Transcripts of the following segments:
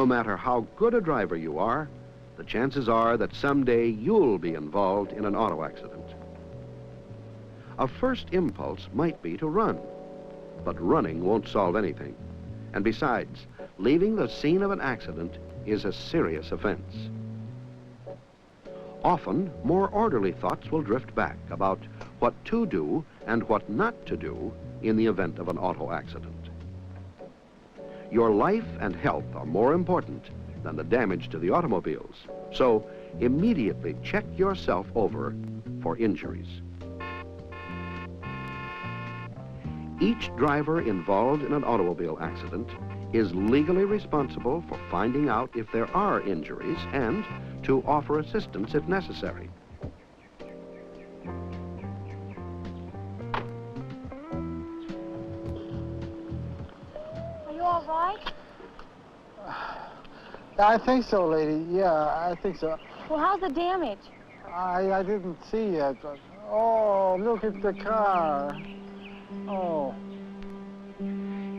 No matter how good a driver you are, the chances are that someday you'll be involved in an auto accident. A first impulse might be to run, but running won't solve anything. And besides, leaving the scene of an accident is a serious offense. Often, more orderly thoughts will drift back about what to do and what not to do in the event of an auto accident. Your life and health are more important than the damage to the automobiles, so immediately check yourself over for injuries. Each driver involved in an automobile accident is legally responsible for finding out if there are injuries and to offer assistance if necessary. Are you all right? I think so, lady. Yeah, I think so. Well, how's the damage? I didn't see it. Oh, look at the car. Oh.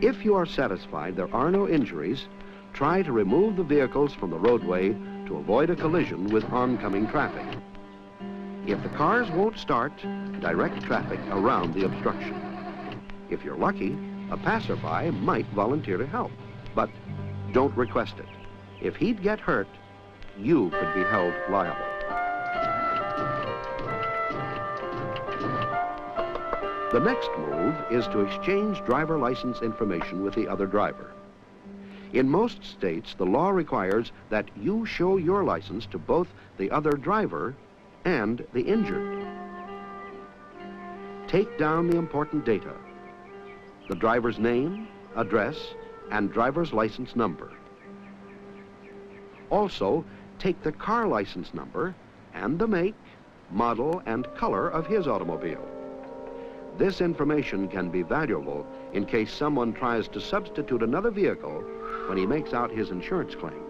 If you are satisfied there are no injuries, try to remove the vehicles from the roadway to avoid a collision with oncoming traffic. If the cars won't start, direct traffic around the obstruction. If you're lucky, a passerby might volunteer to help, but don't request it. If he'd get hurt, you could be held liable. The next move is to exchange driver license information with the other driver. In most states, the law requires that you show your license to both the other driver and the injured. Take down the important data: the driver's name, address, and driver's license number. Also, take the car license number and the make, model, and color of his automobile. This information can be valuable in case someone tries to substitute another vehicle when he makes out his insurance claim.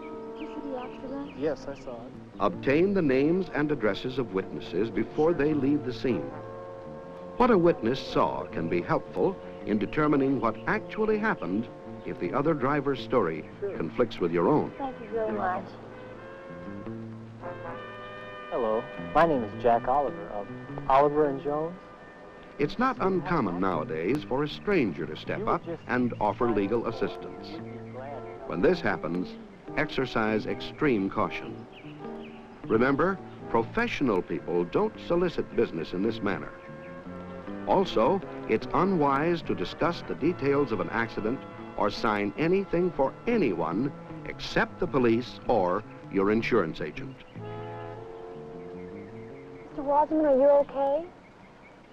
Did you see the accident? Yes, I saw it. Obtain the names and addresses of witnesses before they leave the scene. What a witness saw can be helpful in determining what actually happened if the other driver's story conflicts with your own. Thank you very much. Hello, my name is Jack Oliver of Oliver and Jones. It's not uncommon nowadays for a stranger to step up and offer legal assistance. When this happens, exercise extreme caution. Remember, professional people don't solicit business in this manner. Also, it's unwise to discuss the details of an accident or sign anything for anyone except the police or your insurance agent. Mr. Wasserman, are you okay?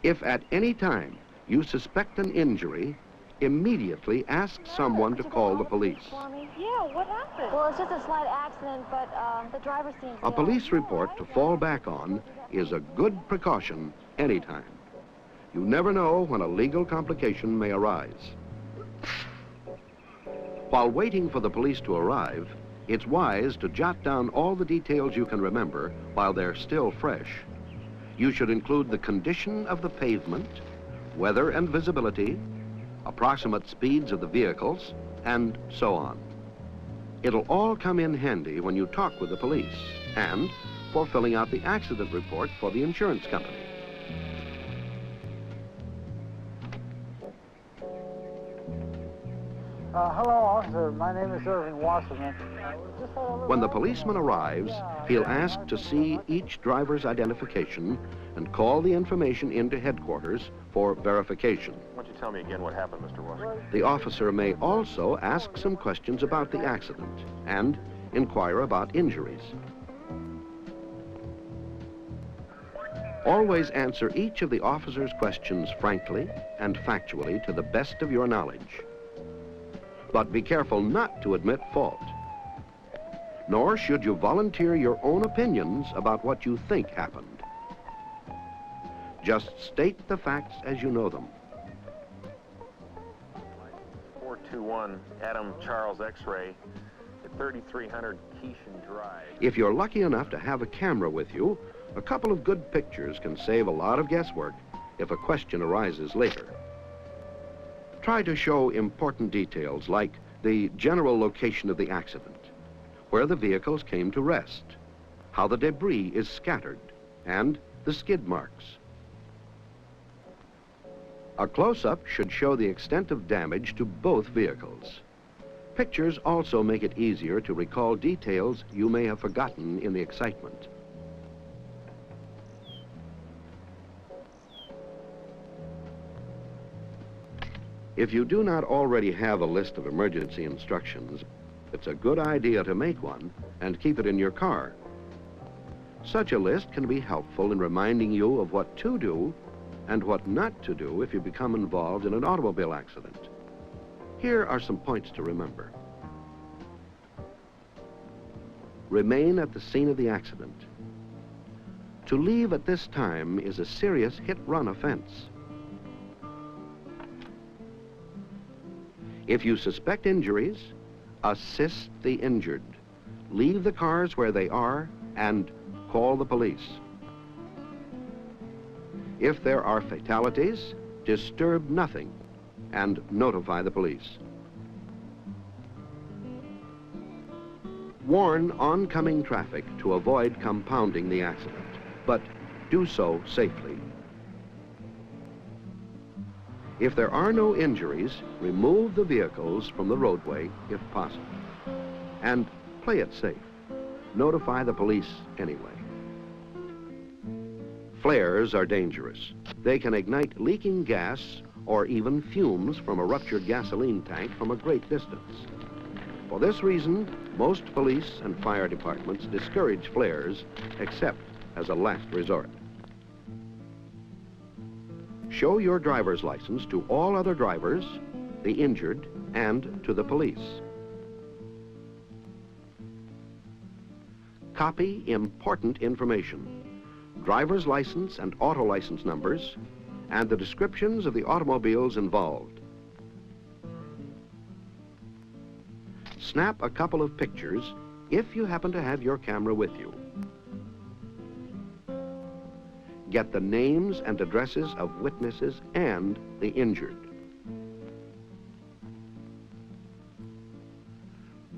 If at any time you suspect an injury, immediately ask someone to call the police. Yeah, what happened? Well, it's just a slight accident, but the driver seems to be A police report to fall back on is a good precaution anytime. You never know when a legal complication may arise. While waiting for the police to arrive, it's wise to jot down all the details you can remember while they're still fresh. You should include the condition of the pavement, weather and visibility, approximate speeds of the vehicles, and so on. It'll all come in handy when you talk with the police and for filling out the accident report for the insurance company. Hello, officer. My name is Irving Wasserman. When the policeman arrives, he'll ask to see each driver's identification and call the information into headquarters for verification. Why don't you tell me again what happened, Mr. Wasserman? The officer may also ask some questions about the accident and inquire about injuries. Always answer each of the officer's questions frankly and factually to the best of your knowledge. But be careful not to admit fault. Nor should you volunteer your own opinions about what you think happened. Just state the facts as you know them. 421 Adam Charles X-ray at 3300 Keishan Drive. If you're lucky enough to have a camera with you, a couple of good pictures can save a lot of guesswork if a question arises later. Try to show important details like the general location of the accident, where the vehicles came to rest, how the debris is scattered, and the skid marks. A close-up should show the extent of damage to both vehicles. Pictures also make it easier to recall details you may have forgotten in the excitement. If you do not already have a list of emergency instructions, it's a good idea to make one and keep it in your car. Such a list can be helpful in reminding you of what to do and what not to do if you become involved in an automobile accident. Here are some points to remember. Remain at the scene of the accident. To leave at this time is a serious hit-run offense. If you suspect injuries, assist the injured. Leave the cars where they are and call the police. If there are fatalities, disturb nothing and notify the police. Warn oncoming traffic to avoid compounding the accident, but do so safely. If there are no injuries, remove the vehicles from the roadway if possible. And play it safe. Notify the police anyway. Flares are dangerous. They can ignite leaking gas or even fumes from a ruptured gasoline tank from a great distance. For this reason, most police and fire departments discourage flares except as a last resort. Show your driver's license to all other drivers, the injured, and to the police. Copy important information: driver's license and auto license numbers, and the descriptions of the automobiles involved. Snap a couple of pictures if you happen to have your camera with you. Get the names and addresses of witnesses and the injured.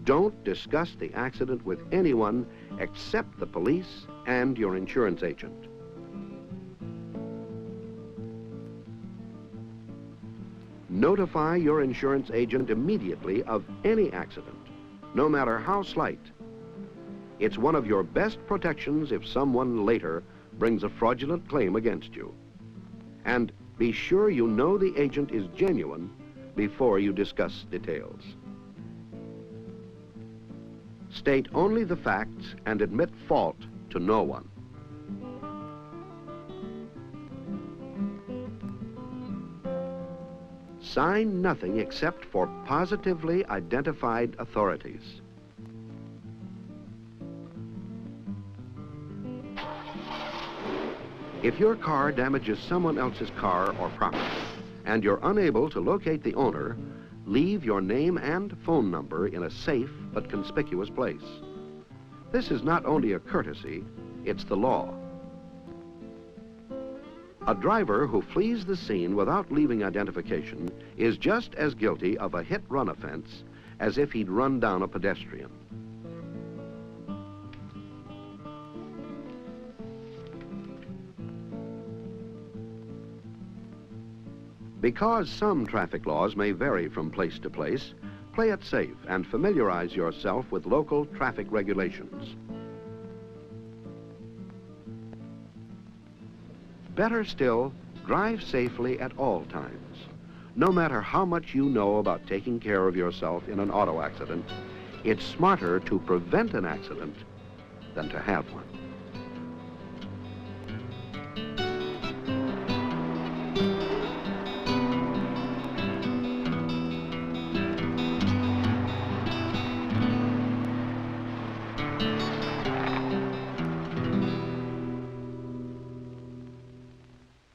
Don't discuss the accident with anyone except the police and your insurance agent. Notify your insurance agent immediately of any accident, no matter how slight. It's one of your best protections if someone later brings a fraudulent claim against you. And be sure you know the agent is genuine before you discuss details. State only the facts and admit fault to no one. Sign nothing except for positively identified authorities. If your car damages someone else's car or property and you're unable to locate the owner, leave your name and phone number in a safe but conspicuous place. This is not only a courtesy, it's the law. A driver who flees the scene without leaving identification is just as guilty of a hit-run offense as if he'd run down a pedestrian. Because some traffic laws may vary from place to place, play it safe and familiarize yourself with local traffic regulations. Better still, drive safely at all times. No matter how much you know about taking care of yourself in an auto accident, it's smarter to prevent an accident than to have one.